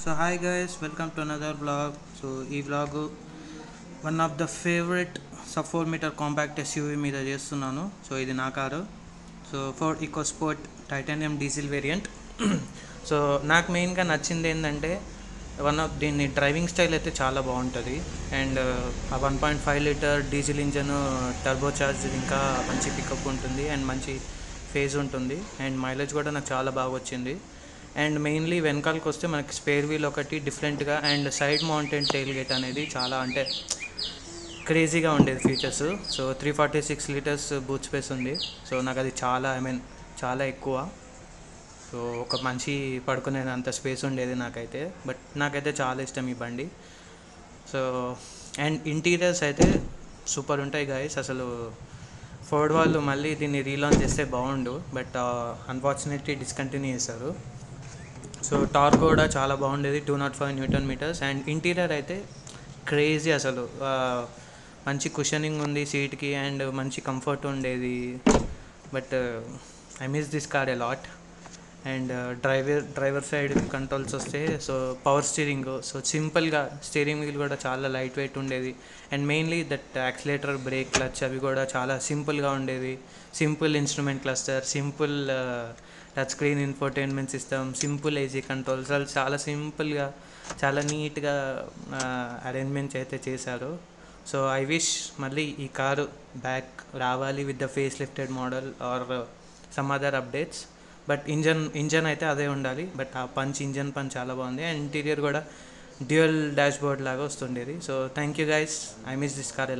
So hi guys, welcome to another vlog. So ఈ vlog one of the favourite sub 4 metre compact SUV మీద చేస్తున్నాను. So ఇది నా car. So Ford EcoSport titanium diesel variant. So నాకు మెయిన్గా నచ్చింది ఏంటంటే దీన్ని డ్రైవింగ్ స్టైల్ అయితే చాలా బాగుంటుంది. అండ్ ఆ 1.5 litre diesel engine turbo charge ఇంకా మంచి పికప్ ఉంటుంది అండ్ మంచి ఫేజ్ ఉంటుంది అండ్ మైలేజ్ కూడా నాకు చాలా బాగా వచ్చింది. అండ్ మెయిన్లీ వెనకాలకి వస్తే మనకి స్పేర్ వీల్ ఒకటి డిఫరెంట్గా and side mounted tile gate అనేది చాలా అంటే క్రేజీగా ఉండేది features. So 346 litres boot space ఉంది. సో నాకు అది చాలా చాలా ఎక్కువ. సో ఒక మనిషి పడుకునేంత స్పేస్ ఉండేది నాకైతే. బట్ నాకైతే చాలా ఇష్టం ఈ బండి. సో అండ్ ఇంటీరియర్స్ అయితే సూపర్ ఉంటాయి గాయస్. అసలు ఫోర్డ్ వాళ్ళు మళ్ళీ దీన్ని రీలాంచ్ చేస్తే బాగుండు, బట్ అన్ఫార్చునేట్లీ డిస్కంటిన్యూ చేశారు. సో టార్క్ కూడా చాలా బాగుండేది, 205 న్యూటన్ మీటర్స్. అండ్ ఇంటీరియర్ అయితే క్రేజీ అసలు. మంచి కుషనింగ్ ఉంది సీట్కి అండ్ మంచి కంఫర్ట్ ఉండేది. But I miss this car a lot. And driver side controls వస్తే సో పవర్ స్టీరింగ్, సో సింపుల్గా స్టీరింగ్ వీల్ కూడా చాలా లైట్ వెయిట్ ఉండేది. And mainly that accelerator, brake, clutch అవి కూడా చాలా సింపుల్గా ఉండేవి. Simple instrument cluster, simple touch screen infotainment system, simple AC controls, వాళ్ళు చాలా సింపుల్గా చాలా నీట్గా అరేంజ్మెంట్స్ అయితే చేశారు. సో ఐ విష్ మళ్ళీ ఈ కారు బ్యాక్ రావాలి with the face lifted model or some other updates. But engine అయితే అదే ఉండాలి. బట్ ఆ ఇంజన్ పంచ్ చాలా బాగుంది. అండ్ ఇంటీరియర్ కూడా డ్యూయల్ డాష్ బోర్డ్ లాగా వస్తుండేది. So thank you guys, I miss this car.